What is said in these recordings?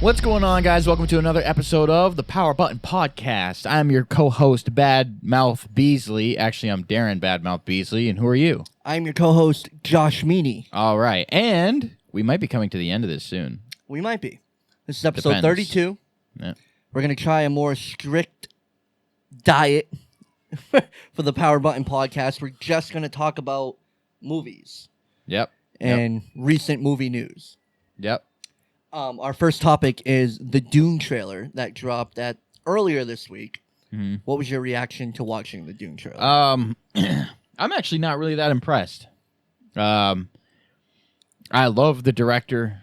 What's going on, guys? Welcome to another episode of the Power Button Podcast. I'm your co-host, Badmouth Beasley. Actually, I'm Darren Badmouth Beasley, and who are you? I'm your co-host, Josh Meany. All right, and we might be coming to the end of this soon. We might be. This is episode Depends. 32. Yeah. We're going to try a more strict diet for the Power Button Podcast. We're just going to talk about movies Yep. and recent movie news. Yep. Our first topic is the Dune trailer that dropped earlier this week. Mm-hmm. What was your reaction to watching the Dune trailer? I'm actually not really that impressed. I love the director,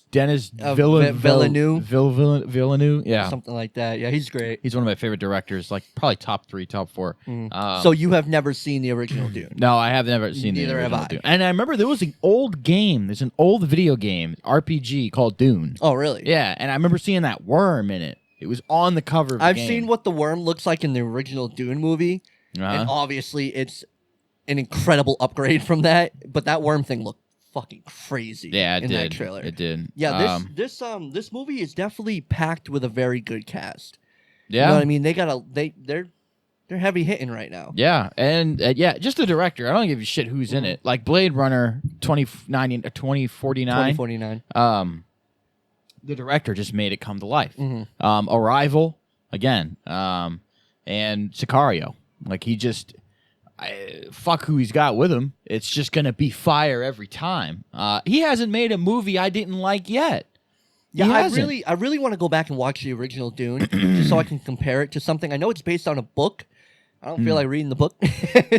Denis Villeneuve. Villeneuve, yeah. Something like that. Yeah, he's great. He's one of my favorite directors, like probably top 3, top 4. So you have never seen the original Dune? No, I have never seen the Neither have original I. Dune. And I remember there was an old game. There's an old video game, RPG, called Dune. Oh, really? Yeah, and I remember seeing that worm in it. It was on the cover of the I've game. seen what the worm looks like in the original Dune movie, and obviously it's an incredible upgrade from that. But that worm thing looked fucking crazy. Yeah, it in did. that trailer. It did. Yeah, this movie is definitely packed with a very good cast. Yeah, You know what I mean? They're heavy hitting right now. Yeah, and just the director. I don't give a shit who's in it. Like Blade Runner 2049. 2049. The director just made it come to life. Arrival again, and Sicario. Like he just. Fuck who he's got with him. It's just gonna be fire every time. He hasn't made a movie I didn't like yet. Yeah, I really want to go back and watch the original Dune just so I can compare it to something. I know it's based on a book. I don't feel like reading the book,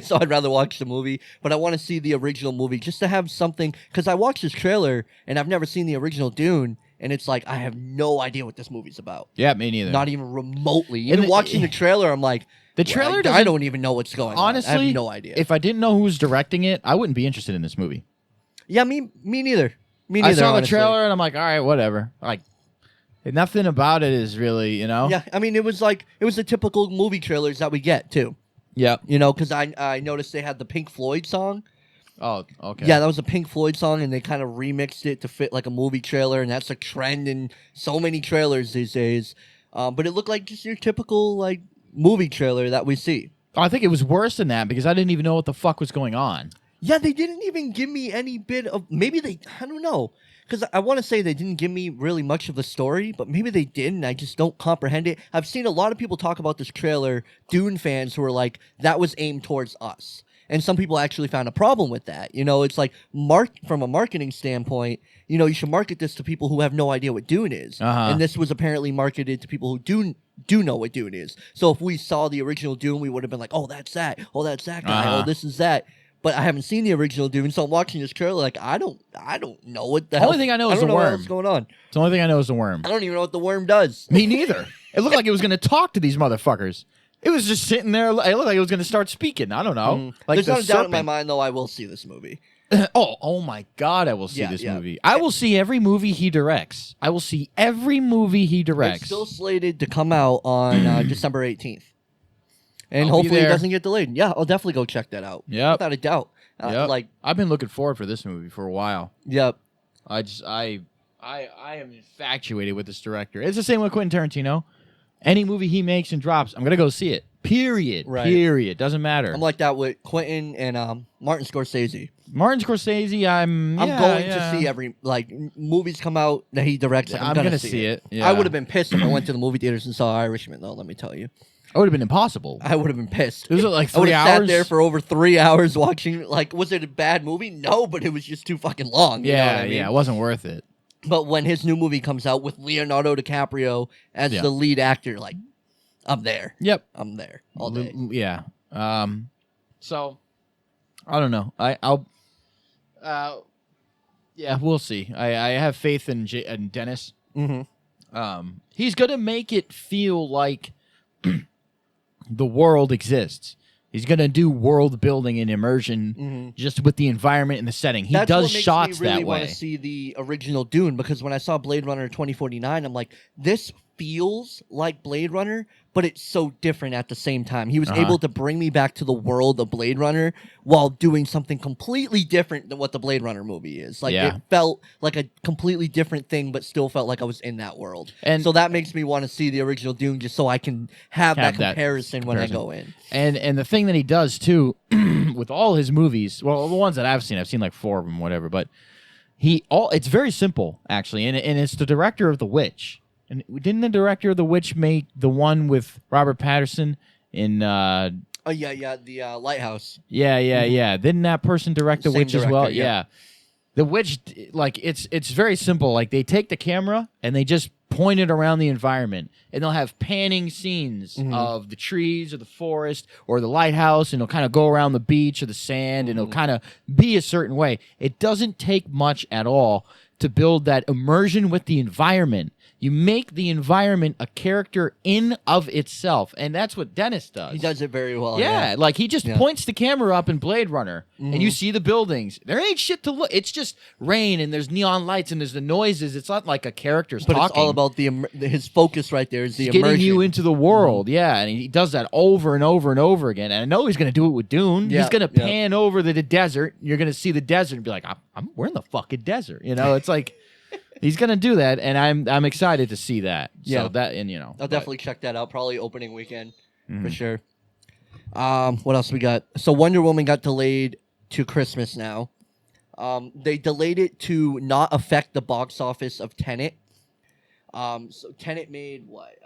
so I'd rather watch the movie. But I want to see the original movie just to have something. Because I watched this trailer and I've never seen the original Dune, and it's like I have no idea what this movie's about. Yeah, me neither. Not even remotely. Even watching the trailer, I'm like, the trailer. I don't even know what's going honestly, on. I have no idea. If I didn't know who was directing it, I wouldn't be interested in this movie. Yeah, me neither. Me neither. I saw honestly. the trailer and I'm like, all right, whatever. Like, nothing about it is really, Yeah, I mean, it was the typical movie trailers that we get too. Yeah. Because I noticed they had the Pink Floyd song. Oh, okay. Yeah, that was a Pink Floyd song, and they kind of remixed it to fit like a movie trailer, and that's a trend in so many trailers these days. But it looked like just your typical like movie trailer that we see. I think it was worse than that because I didn't even know what the fuck was going on. Yeah, they didn't even give me any bit of... I don't know. Because I want to say they didn't give me really much of the story, but maybe they did, and I just don't comprehend it. I've seen a lot of people talk about this trailer, Dune fans, who are like, that was aimed towards us. And some people actually found a problem with that. It's like, from a marketing standpoint, you should market this to people who have no idea what Dune is. And this was apparently marketed to people who do know what Dune is. So if we saw the original Dune, we would have been like, oh, that's that. Oh, that's that guy. Oh, this is that. But I haven't seen the original Dune, so I'm watching this trailer like I don't know what the hell. Only thing I know is the worm. What's going on? The only thing I know is the worm. I don't even know what the worm does. Me neither. It looked like it was going to talk to these motherfuckers. It was just sitting there. It looked like it was going to start speaking. I don't know. Like There's not a doubt in my mind, though. I will see this movie. oh my God! I will see this movie. I will see every movie he directs. I will see every movie he directs. It's still slated to come out on December 18th. And I'll hopefully it doesn't get delayed. Yeah, I'll definitely go check that out. Yeah, without a doubt. I've been looking forward for this movie for a while. Yep. I am infatuated with this director. It's the same with Quentin Tarantino. Any movie he makes and drops, I'm gonna go see it. Period. Right. Period. Doesn't matter. I'm like that with Quentin and Martin Scorsese. Martin Scorsese, I'm going to see every movies come out that he directs. I'm gonna see it. Yeah. I would have been pissed if I went to the movie theaters and saw Irishman, though. Let me tell you, it would have been impossible. I would have been pissed. It was like 3 hours. I would have sat there for over 3 hours watching. Like, was it a bad movie? No, but it was just too fucking long. You know what I mean? It wasn't worth it. But when his new movie comes out with Leonardo DiCaprio as the lead actor, like, I'm there. Yep, I'm there all day. Yeah. So I don't know. I'll. Yeah, we'll see. I have faith in Dennis. He's gonna make it feel like the world exists. He's gonna do world building and immersion just with the environment and the setting. He does shots that way. I want to see the original Dune because when I saw Blade Runner 2049, I'm like, this feels like Blade Runner, but it's so different at the same time. He was able to bring me back to the world of Blade Runner while doing something completely different than what the Blade Runner movie is. Like it felt like a completely different thing, but still felt like I was in that world. And so that makes me want to see the original Dune just so I can have that comparison when I go in. And the thing that he does too with all his movies, well, the ones that I've seen like 4 of them, whatever, but it's very simple actually, and it's the director of The Witch. And didn't the director of The Witch make the one with Robert Pattinson in? The Lighthouse. Yeah. Didn't that person direct The Witch as well? Yeah. The Witch, like it's very simple. Like they take the camera and they just point it around the environment, and they'll have panning scenes of the trees or the forest or the lighthouse, and it'll kind of go around the beach or the sand, and it'll kind of be a certain way. It doesn't take much at all to build that immersion with the environment. You make the environment a character in of itself, and that's what Dennis does. He does it very well. Yeah, like he just points the camera up in Blade Runner, and you see the buildings. There ain't shit to look. It's just rain, and there's neon lights, and there's the noises. It's not like a character's talking. But it's all about his focus right there is the immersion. Getting you into the world, and he does that over and over and over again. And I know he's going to do it with Dune. He's going to pan over the desert. You're going to see the desert and be like, we're in the fucking desert. You know, it's like... He's gonna do that, and I'm excited to see that. Yeah, so that I'll definitely check that out. Probably opening weekend for sure. What else we got? So Wonder Woman got delayed to Christmas now. They delayed it to not affect the box office of Tenet. So Tenet made what?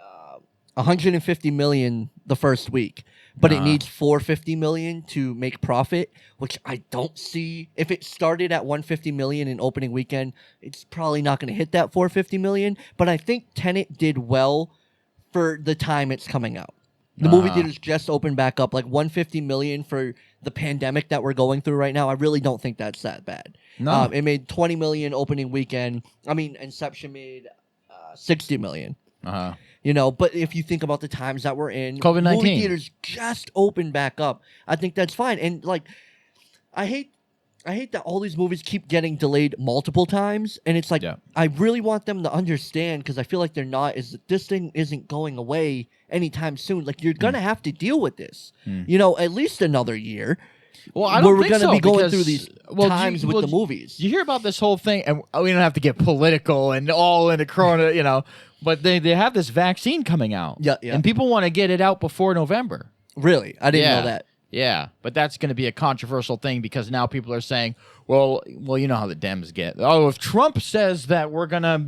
150 million the first week, but it needs 450 million to make profit, which I don't see. If it started at 150 million in opening weekend, it's probably not going to hit that 450 million. But I think Tenet did well for the time it's coming out. The movie theaters just opened back up, like 150 million for the pandemic that we're going through right now. I really don't think that's that bad. No, it made 20 million opening weekend. I mean, Inception made 60 million. You know, but if you think about the times that we're in, COVID-19, movie theaters just opened back up. I think that's fine. And like, I hate that all these movies keep getting delayed multiple times. And it's like, I really want them to understand, because I feel like they're not, is that this thing isn't going away anytime soon. Like, you're going to have to deal with this, you know, at least another year. Well, I don't think we're so, be going through these times with the movies. movies. You hear about this whole thing, and we don't have to get political and all into Corona, you know, but they have this vaccine coming out. Yeah. And people want to get it out before November. Really? I didn't know that. Yeah, but that's going to be a controversial thing, because now people are saying, well, you know how the Dems get. Oh, if Trump says that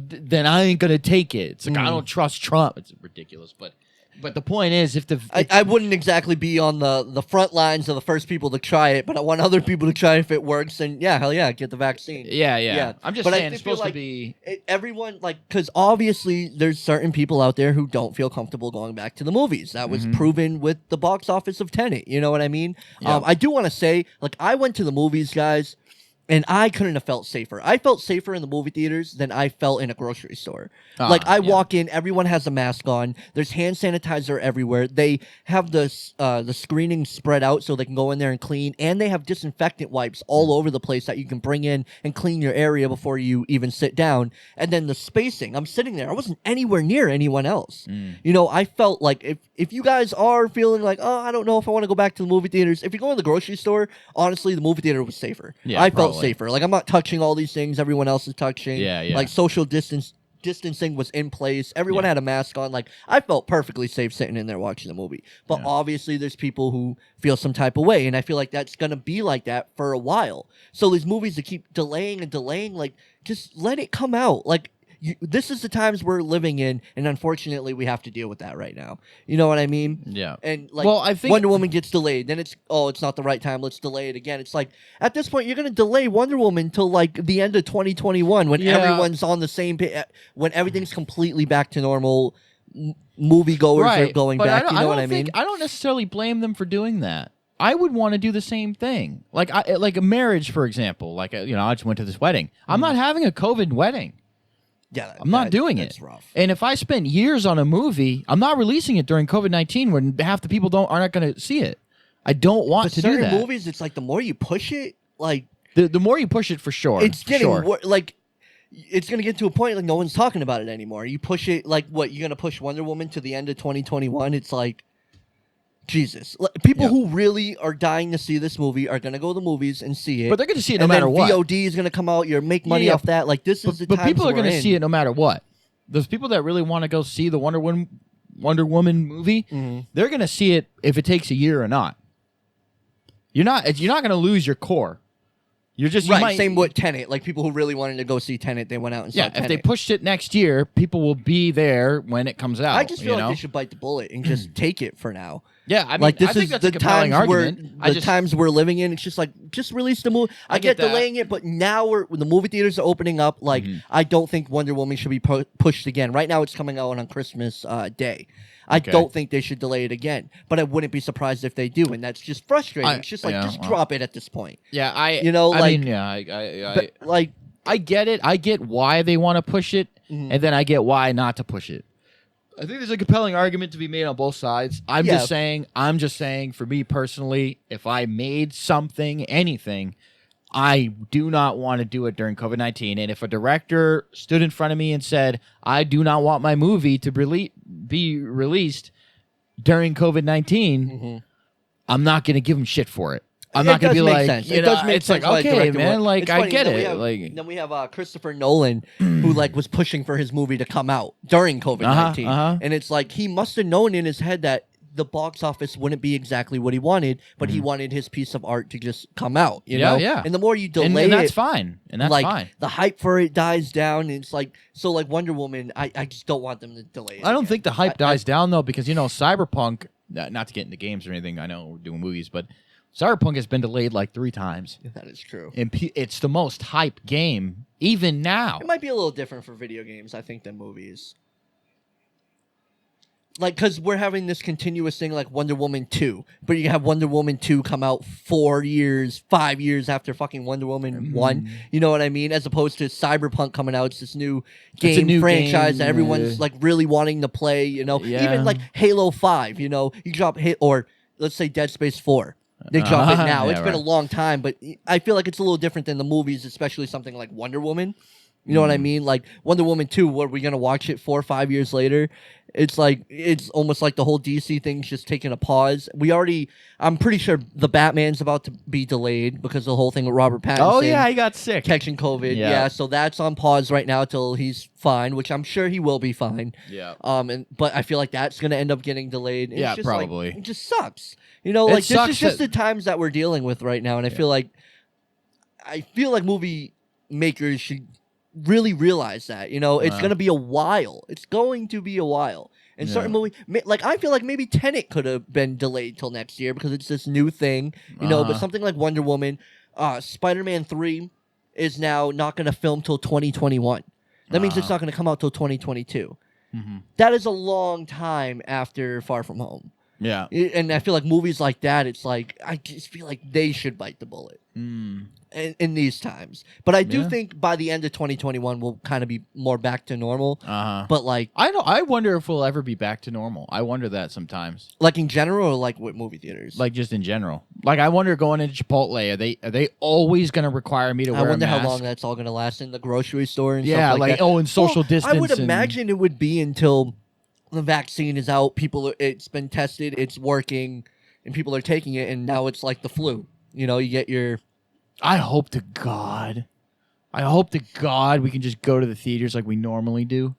then I ain't going to take it. It's like, I don't trust Trump. It's ridiculous, but the point is, I wouldn't exactly be on the front lines of the first people to try it, but I want other people to try it if it works. And hell yeah, get the vaccine. Yeah. I'm just saying it's supposed to be everyone, like, because obviously there's certain people out there who don't feel comfortable going back to the movies. That was proven with the box office of Tenet. You know what I mean? Yeah. I do want to say, like, I went to the movies, guys, and I couldn't have felt safer. I felt safer in the movie theaters than I felt in a grocery store. I walk in, everyone has a mask on. There's hand sanitizer everywhere. They have the screening spread out so they can go in there and clean. And they have disinfectant wipes all over the place that you can bring in and clean your area before you even sit down. And then the spacing. I'm sitting there. I wasn't anywhere near anyone else. You know, I felt like if you guys are feeling like, oh, I don't know if I want to go back to the movie theaters. If you go in the grocery store, honestly, the movie theater was safer. Yeah, I felt safer. Like, I'm not touching all these things everyone else is touching. Yeah. Like, social distancing was in place. Everyone had a mask on. Like, I felt perfectly safe sitting in there watching the movie. But obviously there's people who feel some type of way, and I feel like that's going to be like that for a while. So these movies that keep delaying and delaying, like, just let it come out. Like, this is the times we're living in, and unfortunately we have to deal with that right now. You know what I mean? Yeah. And like, I think Wonder Woman gets delayed, then it's not the right time, let's delay it again. It's like, at this point you're going to delay Wonder Woman till like the end of 2021 when everyone's on the same page, when everything's completely back to normal. Moviegoers are going back. You know what I mean? I don't necessarily blame them for doing that. I would want to do the same thing. Like a marriage, for example. Like I just went to this wedding. I'm not having a COVID wedding. Yeah, I'm not doing it. That's rough. And if I spend years on a movie, I'm not releasing it during COVID-19 when half the people are not going to see it. I don't want to do that. Certain movies, it's like the more you push it, like the more you push it, for sure. It's getting like it's gonna get to a point like no one's talking about it anymore. You push it like what? You're gonna push Wonder Woman to the end of 2021? It's like Jesus. People who really are dying to see this movie are gonna go to the movies and see it. But they're going to see it no and matter then what. VOD is gonna come out. You make money off that. Like this is the But times people are going to see it no matter what. Those people that really want to go see the Wonder Woman movie, they're going to see it if it takes a year or not. You're not going to lose your core. You're just right. Same with Tenet. Like people who really wanted to go see Tenet, they went out and saw Tenet. If they pushed it next year, people will be there when it comes out. I just feel like they should bite the bullet and just take it for now. Yeah, I mean, like this I think is that's the a compelling times argument. times we're living in. It's just like just release the movie. I get delaying it, but now when the movie theaters are opening up. Like I don't think Wonder Woman should be pushed again. Right now, it's coming out on Christmas Day. I don't think they should delay it again, but I wouldn't be surprised if they do, and that's just frustrating. It's just like just drop it at this point. Yeah, I get it. I get why they want to push it, and then I get why not to push it. I think there's a compelling argument to be made on both sides. I'm just saying, for me personally, if I made something, anything, I do not want to do it during COVID-19. And if a director stood in front of me and said, I do not want my movie to be released during COVID-19, I'm not going to give him shit for it. I'm not going to be like, it's like, okay, man, like, I get it. Then we have Christopher Nolan, who like was pushing for his movie to come out during COVID-19. And it's like, he must have known in his head that the box office wouldn't be exactly what he wanted, but he wanted his piece of art to just come out, you know? Yeah. And the more you delay and that's fine. And that's fine. The hype for it dies down. And it's like, so like Wonder Woman, I just don't want them to delay it. I don't think the hype dies down, though, because, Cyberpunk, not to get into games or anything, I know we're doing movies, but Cyberpunk has been delayed like 3 times. That is true. And it's the most hype game, even now. It might be a little different for video games, I think, than movies. Like, because we're having this continuous thing like Wonder Woman 2, but you have Wonder Woman 2 come out 5 years after fucking Wonder Woman 1. You know what I mean? As opposed to Cyberpunk coming out. It's this new franchise that everyone's like really wanting to play, you know? Yeah. Even like Halo 5, you know? You drop or let's say Dead Space 4. They drop it now. It's been a long time, but I feel like it's a little different than the movies, especially something like Wonder Woman. You know what I mean? Like Wonder Woman 2, what are we going to watch it 4 or 5 years later? It's like, it's almost like the whole DC thing's just taking a pause. I'm pretty sure the Batman's about to be delayed because of the whole thing with Robert Pattinson. Oh, yeah, he got sick. Catching COVID. Yeah, so that's on pause right now till he's fine, which I'm sure he will be fine. Yeah. But I feel like that's going to end up getting delayed. And it's just probably. Like, it just sucks. You know, like this is just the times that we're dealing with right now, and I feel like movie makers should really realize that, you know, it's going to be a while. It's going to be a while. And certain movies, like I feel like maybe Tenet could have been delayed till next year because it's this new thing, you know, but something like Wonder Woman, Spider-Man 3 is now not going to film till 2021. That means it's not going to come out till 2022. That is a long time after Far From Home. Yeah. And I feel like movies like that, it's like, I just feel like they should bite the bullet in these times. But I do think by the end of 2021, we'll kind of be more back to normal. But like... I wonder if we'll ever be back to normal. I wonder that sometimes. Like in general or like with movie theaters? Like just in general. Like I wonder going into Chipotle, are they always going to require me to wear a mask? I wonder how long that's all going to last in the grocery store and stuff like that. And social distance. I would imagine it would be until... the vaccine is out, it's been tested, it's working, and people are taking it, and now it's like the flu. You know, you get your... I hope to God we can just go to the theaters like we normally do.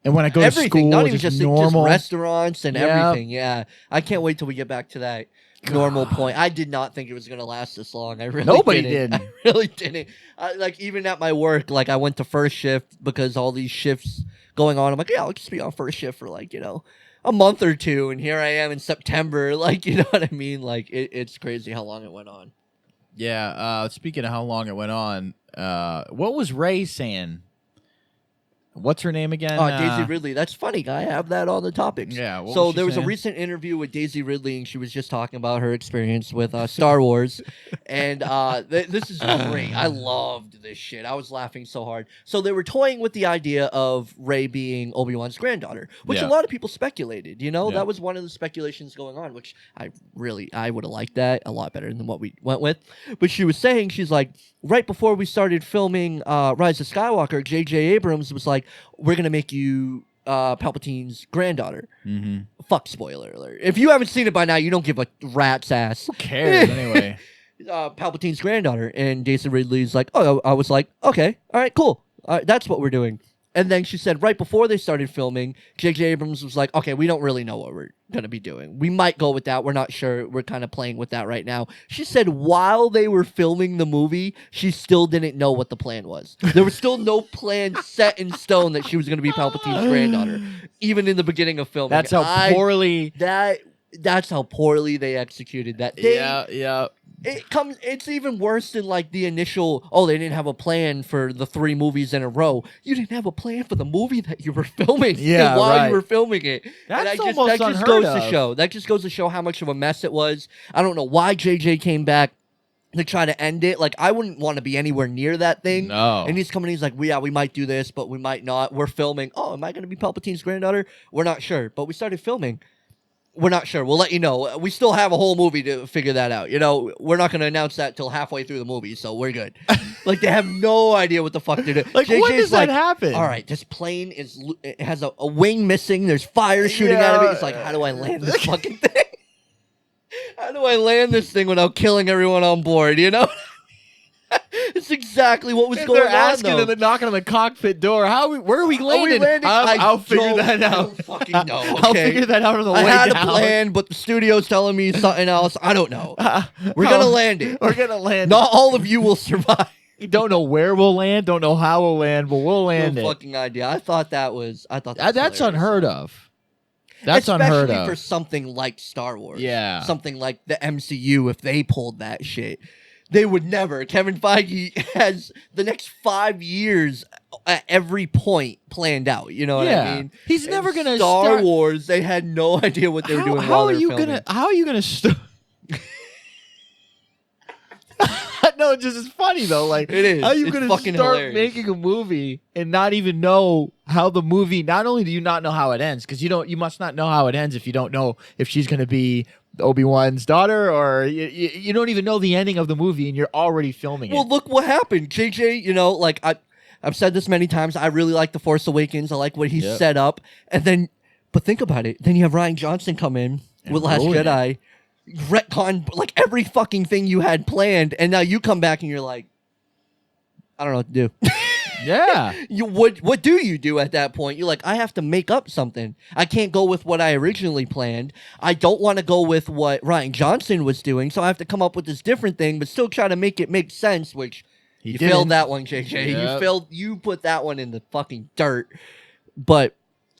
And when I go to school, not even just normal. Just restaurants and everything, yeah. I can't wait till we get back to that normal point. I did not think it was going to last this long. Nobody did. I really didn't. Like, even at my work, like, I went to first shift because all these shifts going on. I'm like, yeah, I'll just be on first shift for, like, you know, a month or two. And here I am in September. Like, you know what I mean? Like, it's crazy how long it went on. Yeah. Speaking of how long it went on, what was Ray saying? What's her name again? Daisy Ridley. That's funny. I have that on the topics. Yeah. So there was a recent interview with Daisy Ridley, and she was just talking about her experience with Star Wars. And this is great. I loved this shit. I was laughing so hard. So they were toying with the idea of Rey being Obi-Wan's granddaughter, which a lot of people speculated. You know, that was one of the speculations going on, which I would have liked that a lot better than what we went with. But she was saying, she's like, right before we started filming Rise of Skywalker, J.J. Abrams was like, we're going to make you Palpatine's granddaughter. Mm-hmm. Fuck, spoiler alert. If you haven't seen it by now, you don't give a rat's ass. Who cares anyway? Palpatine's granddaughter. And Daisy Ridley's like, oh, I was like, okay, all right, cool. That's what we're doing. And then she said right before they started filming, J.J. Abrams was like, okay, we don't really know what we're going to be doing. We might go with that. We're not sure. We're kind of playing with that right now. She said while they were filming the movie, she still didn't know what the plan was. There was still no plan set in stone that she was going to be Palpatine's granddaughter, even in the beginning of filming. That's how poorly... That's how poorly they executed that. Yeah. It's even worse than like the initial, they didn't have a plan for the 3 movies in a row. You didn't have a plan for the movie that you were filming while you were filming it. That just goes to show how much of a mess it was. I don't know why JJ came back to try to end it. Like, I wouldn't want to be anywhere near that thing. No. And he's coming, he's like, we might do this, but we might not. We're filming. Oh, am I going to be Palpatine's granddaughter? We're not sure. But we started filming. We're not sure. We'll let you know. We still have a whole movie to figure that out. You know, we're not going to announce that till halfway through the movie, so we're good. Like, they have no idea what the fuck they're doing. Like, when does that happen? All right, this plane it has a wing missing. There's fire shooting out of it. It's like, how do I land this fucking thing? How do I land this thing without killing everyone on board, you know? It's exactly what was going on. They're asking and knocking on the cockpit door. Where are we landing? I'll figure that out. I don't fucking know. Okay? I'll figure that out on the way down. I had a plan, but the studio's telling me something else. I don't know. We're gonna land it. We're gonna land. Not all of you will survive. You don't know where we'll land. Don't know how we'll land, but we'll land. No fucking idea. I thought that's hilarious. Unheard of. That's unheard of. Especially for something like Star Wars. Yeah. Something like the MCU. If they pulled that shit. They would never. Kevin Feige has the next 5 years at every point planned out. You know what I mean? He's never going to Star Wars, they had no idea what they were doing while they were filming. How are you going to start? No, it's funny though. Like, it is. How are you going to start hilarious. making a movie and not even know how the movie? Not only do you not know how it ends, because you must not know how it ends if you don't know if she's going to be Obi-Wan's daughter, or you don't even know the ending of the movie and you're already filming it. Well, look what happened. JJ, you know, like I've said this many times, I really like The Force Awakens. I like what he set up. But think about it. Then you have Rian Johnson come in with Last Jedi, retcon like every fucking thing you had planned, and now you come back and you're like, I don't know what to do. Yeah. What do you do at that point? You're like, I have to make up something. I can't go with what I originally planned. I don't want to go with what Rian Johnson was doing, so I have to come up with this different thing, but still try to make it make sense, which you failed that one, JJ. Yep. You put that one in the fucking dirt. But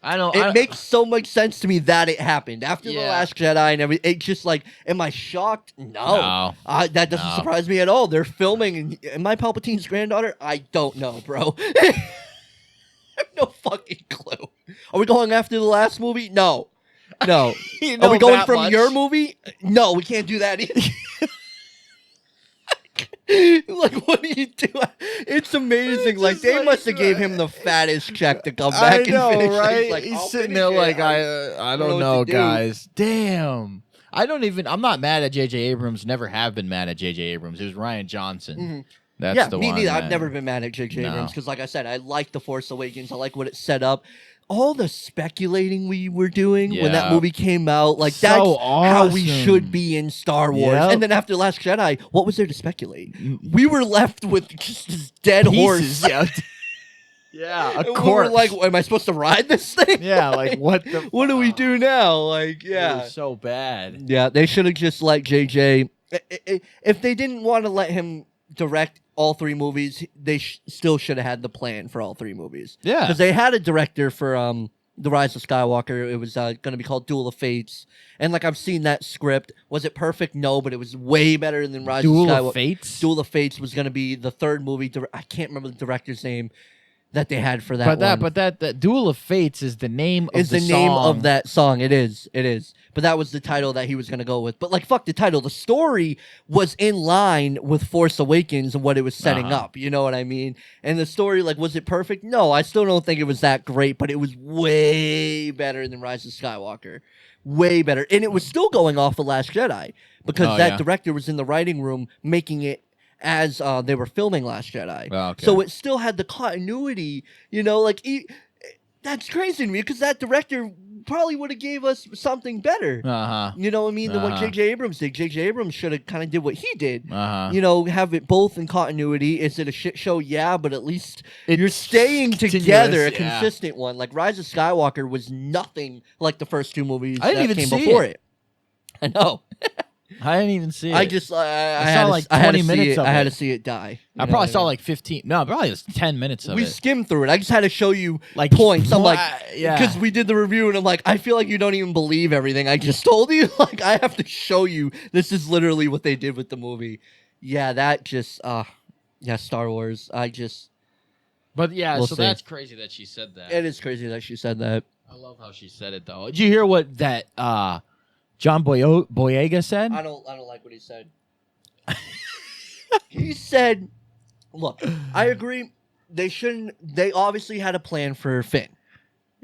it makes so much sense to me that it happened after The Last Jedi and everything. It's just like, am I shocked? No. That doesn't surprise me at all. They're filming, and am I Palpatine's granddaughter? I don't know, bro. I have no fucking clue. Are we going after the last movie? No. Are we going from your movie? No, we can't do that either. Like, what do you do? It's amazing. Like, they must have gave him the fattest check to come back and finish. Right? Like, he's sitting there like, I don't know, guys. Damn. I'm not mad at J.J. Abrams. Never have been mad at J.J. Abrams. It was Rian Johnson. Mm-hmm. That's the me one. Neither. I've never been mad at J.J. Abrams because, like I said, I like The Force Awakens. I like what it set up. All the speculating we were doing when that movie came out, like, that's how we should be in Star Wars. Yep. And then after Last Jedi, what was there to speculate? We were left with just this dead horse. Yeah, a corpse. We were like, am I supposed to ride this thing? Yeah, like, what the what do we do now? Like, yeah. It was so bad. Yeah, they should have just let JJ. If they didn't want to let him direct all 3 movies, they still should have had the plan for all 3 movies. Yeah. Because they had a director for The Rise of Skywalker. It was going to be called Duel of Fates. And, like, I've seen that script. Was it perfect? No, but it was way better than Rise of Skywalker. Duel of Fates? Duel of Fates was going to be the 3rd movie. I can't remember the director's name. that they had for that one. But that Duel of Fates is the name of is the name of that song. It is. But that was the title that he was going to go with. But like, fuck the title. The story was in line with Force Awakens and what it was setting up. You know what I mean? And the story, like, was it perfect? No, I still don't think it was that great, but it was way better than Rise of Skywalker. Way better. And it was still going off The Last Jedi because director was in the writing room making it as they were filming Last Jedi. Oh, okay. So it still had the continuity, you know, like, that's crazy to me because that director probably would have gave us something better. You know what I mean? Than what J.J. Abrams did. J.J. Abrams should have kind of did what he did. You know, have it both in continuity. Is it a shit show? Yeah, but at least you're staying together, a consistent one. Like Rise of Skywalker was nothing like the first two movies I didn't that even came see before it. I know. I didn't even see it. I just I saw like 20 minutes of it. I had to see it die. I probably saw like 15. No, probably was 10 minutes of it. We skimmed through it. I just had to show you like points. I'm like, yeah, because we did the review, and I'm like, I feel like you don't even believe everything I just told you. Like, I have to show you. This is literally what they did with the movie. Yeah, that just, Star Wars. But yeah, We'll so see. that's crazy that she said that. It is crazy that she said that. I love how she said it though. Did you hear what that John Boyega said? I don't like what he said. He said, "Look, I agree. They obviously had a plan for Finn,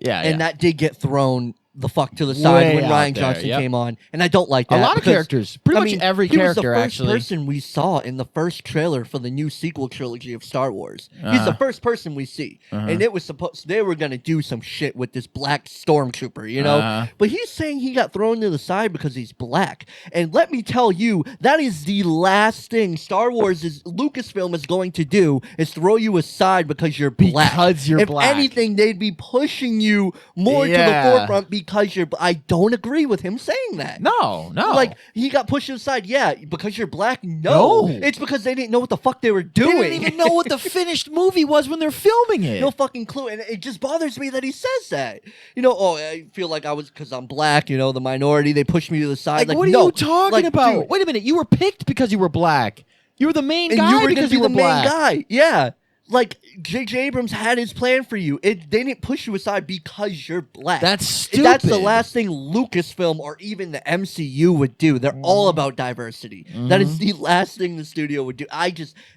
and that did get thrown the fuck to the side when Ryan Johnson came on, and I don't like that. A lot of characters, pretty much every character, he was the first person we saw in the first trailer for the new sequel trilogy of Star Wars. He's the first person we see, and it was supposed they were gonna do some shit with this black stormtrooper, you know. But he's saying he got thrown to the side because he's black, and let me tell you, that is the last thing Lucasfilm is going to do is throw you aside because you're black. If anything, they'd be pushing you more to the forefront because you're. I don't agree with him saying that. No. Like, he got pushed aside. Yeah, because you're black. No. It's because they didn't know what the fuck they were doing. They didn't even know what the finished movie was when they're filming it. No fucking clue. And it just bothers me that he says that. You know, I feel like because I'm black, you know, the minority, they pushed me to the side. Like, what are you talking about? Dude, wait a minute. You were picked because you were black. You were the main guy because you were black. Main guy. Yeah. Like, J.J. Abrams had his plan for you. They didn't push you aside because you're black. That's stupid. That's the last thing Lucasfilm or even the MCU would do. They're all about diversity. That is the last thing the studio would do.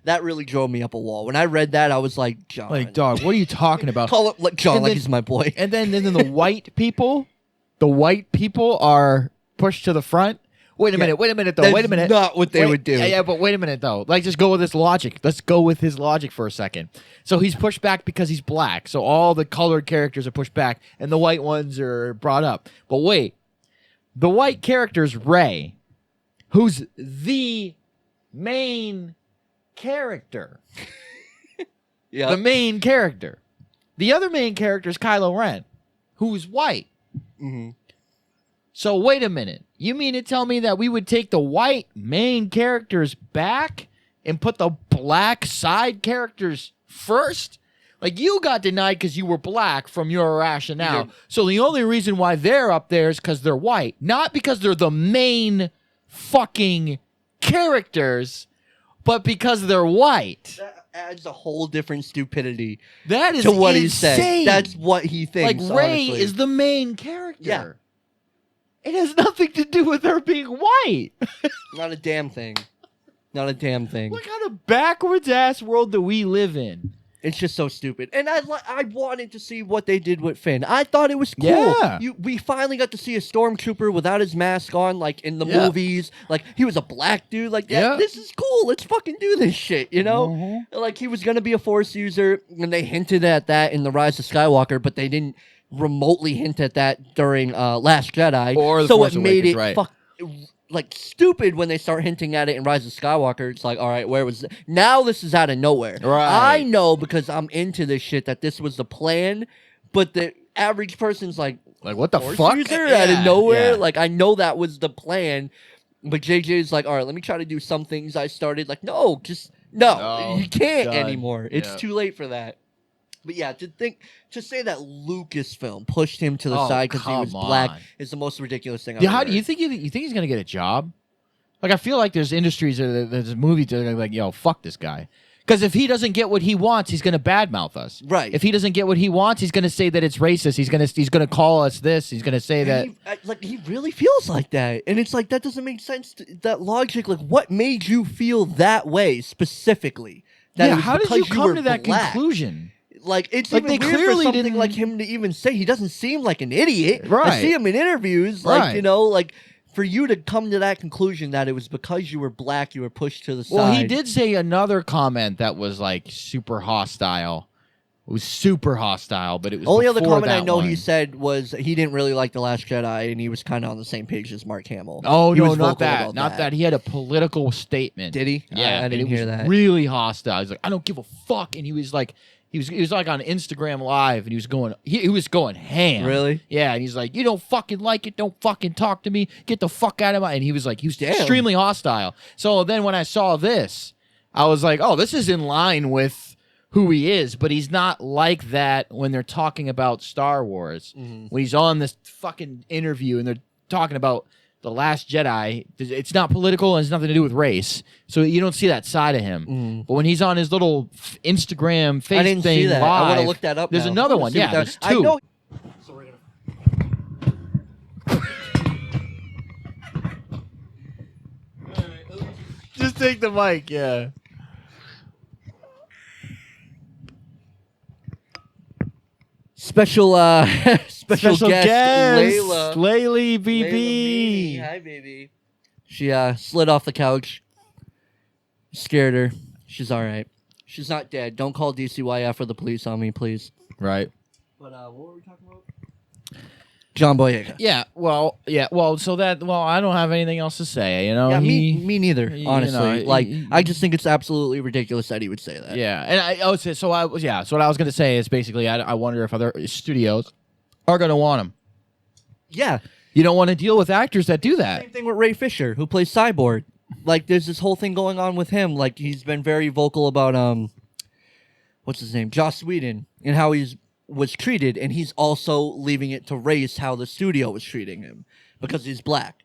That really drove me up a wall. When I read that, I was like, John. Like, dog, what are you talking about? Call it like John, like he's my boy. And then the white people, are pushed to the front. Wait a minute, though. That's wait a minute. Not what they would do. Yeah, but wait a minute, though. Like, just go with this logic. Let's go with his logic for a second. So he's pushed back because he's black. So all the colored characters are pushed back, and the white ones are brought up. But wait, the white character's Rey, who's the main character. Yeah, the main character. The other main character is Kylo Ren, who's white. So wait a minute. You mean to tell me that we would take the white main characters back and put the black side characters first? Like, you got denied because you were black from your rationale. So the only reason why they're up there is because they're white. Not because they're the main fucking characters, but because they're white. That adds a whole different stupidity that is to what insane. he said. That's what he thinks. Like, Rey honestly. is the main character. Yeah. It has nothing to do with her being white. Not a damn thing. Not a damn thing. What kind of backwards ass world do we live in? It's just so stupid. And I wanted to see what they did with Finn. I thought it was cool. Yeah. We finally got to see a stormtrooper without his mask on, like in the movies. Like, he was a black dude. Like, this is cool. Let's fucking do this shit, you know? Like, he was going to be a Force user, and they hinted at that in The Rise of Skywalker, but they didn't remotely hint at that during Last Jedi. Or The so Force it made Awakens, it like stupid when they start hinting at it in Rise of Skywalker. It's like, all right, where was now this is out of nowhere. Right. I know because I'm into this shit that this was the plan, but the average person's like what the Force fuck? user out of nowhere. Yeah. Like, I know that was the plan, but JJ's like, all right, let me try to do some things I started. Like, no, you can't anymore. It's too late for that. But yeah, to say that Lucasfilm pushed him to the side because he was black is the most ridiculous thing I've ever heard. Do you think he's gonna get a job? Like, I feel like there's industries, there's movies that are like, yo, fuck this guy, Because if he doesn't get what he wants, he's going to badmouth us. Right. If he doesn't get what he wants, he's going to say that it's racist. He's going to call us this. He's going to say that. He really feels like that, and it's like that doesn't make sense. That logic, like, what made you feel that way specifically? That it was how did you because come were to that black? conclusion? Like, it's Like, even they weird clearly for something didn't- like him to even say. He doesn't seem like an idiot. Right. I see him in interviews, like, Right. you know, like, for you to come to that conclusion that it was because you were black, you were pushed to the side. Well, he did say another comment that was like super hostile. It was super hostile, but it was Only other before comment I that know one. he said was he didn't really like The Last Jedi, and he was kind of on the same page as Mark Hamill. Oh, He no, was not vocal that. about Not that. He had a political statement. Did he? Yeah, I and didn't it was hear that. really hostile. He's like, I don't give a fuck, and he was like, he was like on Instagram Live, and he was going ham. Really? Yeah, and he's like, you don't fucking like it, don't fucking talk to me, get the fuck out of my. And he was extremely hostile. So then when I saw this, I was like, oh, this is in line with who he is, but he's not like that when they're talking about Star Wars. Mm-hmm. When he's on this fucking interview and they're talking about The Last Jedi, it's not political and it's nothing to do with race. So you don't see that side of him. But when he's on his little Instagram face I didn't thing see that. live, I want to look that up. there's now. another I wanna one. see Yeah, what there's that- two. I know. So we're gonna. Just take the mic, yeah. Special Special guest, guest, Layla. Laylee BB. Layla Meany. Hi, baby. She slid off the couch. Scared her. She's all right. She's not dead. Don't call DCYF or the police on me, please. Right. But what were we talking about? John Boyega. Yeah. Well. So I don't have anything else to say. You know. Yeah, he, me neither. you Honestly, know, I just think it's absolutely ridiculous that he would say that. Yeah, and so what I was going to say is basically I wonder if other studios are going to want him. Yeah. You don't want to deal with actors that do that. Same thing with Ray Fisher, who plays Cyborg. Like, there's this whole thing going on with him. Like, he's been very vocal about what's his name, Joss Whedon, and how was treated, and he's also leaving it to race how the studio was treating him because he's black.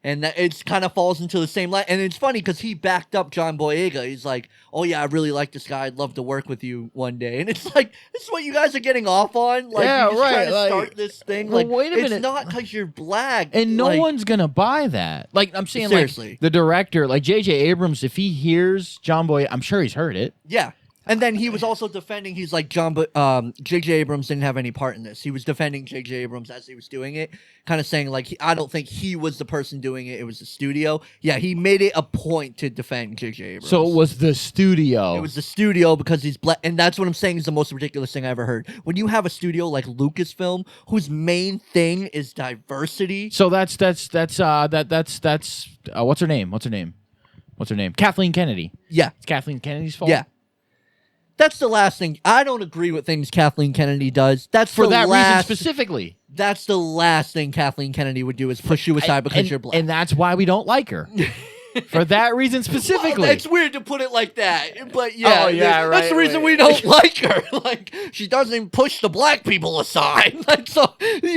And that it kind of falls into the same line. And it's funny because he backed up John Boyega. He's like, oh, yeah, I really like this guy. I'd love to work with you one day. And it's like, this is what you guys are getting off on? Like, Yeah, you're just right, trying to like, start this thing? well, Like, wait a minute. It's not because you're black. And no like, one's going to buy that. Like, I'm saying, Seriously. like, the director, like J.J. Abrams, if he hears John Boy, I'm sure he's heard it. Yeah. And then he was also defending, he's like, J.J. Abrams didn't have any part in this. He was defending J.J. Abrams as he was doing it, kind of saying, like, I don't think he was the person doing it. It was the studio. Yeah, he made it a point to defend J.J. Abrams. So it was the studio. It was the studio because he's black. And that's what I'm saying is the most ridiculous thing I ever heard. When you have a studio like Lucasfilm, whose main thing is diversity. So that's what's her name? What's her name? Kathleen Kennedy. Yeah. It's Kathleen Kennedy's fault. Yeah. That's the last thing. I don't agree with things Kathleen Kennedy does. That's For the that last, reason specifically. That's the last thing Kathleen Kennedy would do is push you aside because you're black. And that's why we don't like her. For that reason specifically. Well, it's weird to put it like that, but yeah, Oh, yeah, that's the right, reason right. we don't like her. Like, she doesn't push the black people aside. Like, so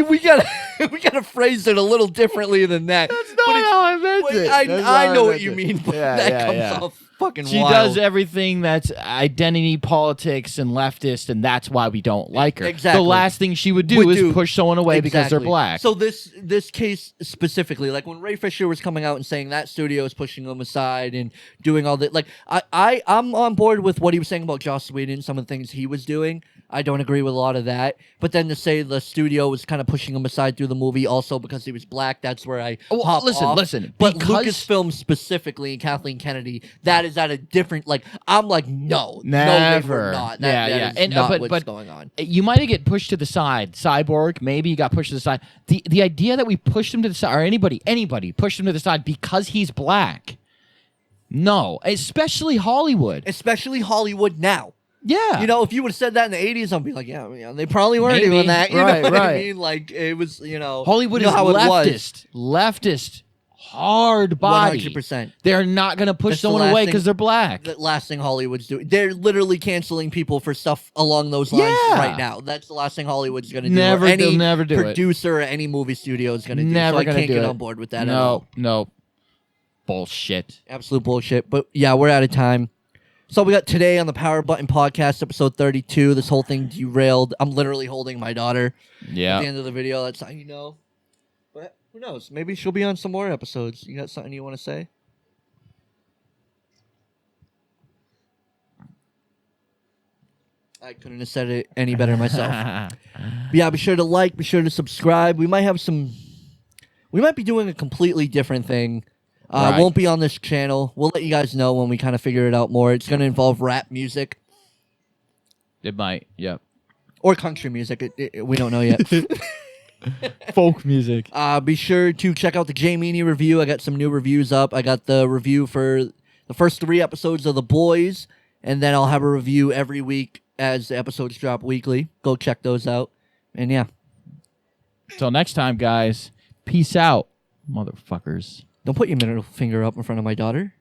we gotta phrase it a little differently than that. That's not how I meant But it. I That's not I how know what meant you it. mean, but Yeah, that yeah, comes yeah. off fucking She wild. does everything that's identity politics and leftist, and that's why we don't like her. Exactly. The last thing she would do Would is do. push someone away because they're Exactly. black. So this case specifically, like when Ray Fisher was coming out and saying that studio is pushing him aside and doing all that, like I'm on board with what he was saying about Joss Whedon, some of the things he was doing. I don't agree with a lot of that. But then to say the studio was kind of pushing him aside through the movie also because he was black, that's where I hop off. Listen. But because Lucasfilm specifically and Kathleen Kennedy, that is at a different, like, I'm like, no, they Never. were not. Yeah, That yeah. is And, not but what's going on. you might get pushed to the side. Cyborg, maybe you got pushed to the side. The idea that we pushed him to the side, or anybody pushed him to the side because he's black. No, especially Hollywood. Especially Hollywood now. Yeah. You know, if you would have said that in the 80s, I'd be like, yeah, they probably weren't Maybe. doing that. You Right, know what I right. mean? Like, it was, you know. Hollywood you know is how it was. leftist, hard body. 100%. They're not going to push That's the someone last away thing- because they're black. The last thing Hollywood's doing. They're literally canceling people for stuff along those lines Yeah. right now. That's the last thing Hollywood's going to do. Never- or any they'll never do it. producer or any movie studio is going to do. Never so I gonna can't do get it. on board with that at all. No. Bullshit. Absolute bullshit. But yeah, we're out of time. So we got today on the Power Button Podcast, episode 32. This whole thing derailed. I'm literally holding my daughter at the end of the video. That's how you know. But who knows? Maybe she'll be on some more episodes. You got something you want to say? I couldn't have said it any better myself. But yeah, be sure to like, be sure to subscribe. We might be doing a completely different thing. Right. Won't be on this channel. We'll let you guys know when we kind of figure it out more. It's going to involve rap music. It might, yep. Or country music. We don't know yet. Folk music. Be sure to check out the Jay Meany review. I got some new reviews up. I got the review for the first 3 episodes of The Boys, and then I'll have a review every week as the episodes drop weekly. Go check those out. And yeah. Till next time, guys. Peace out, motherfuckers. Don't put your middle finger up in front of my daughter.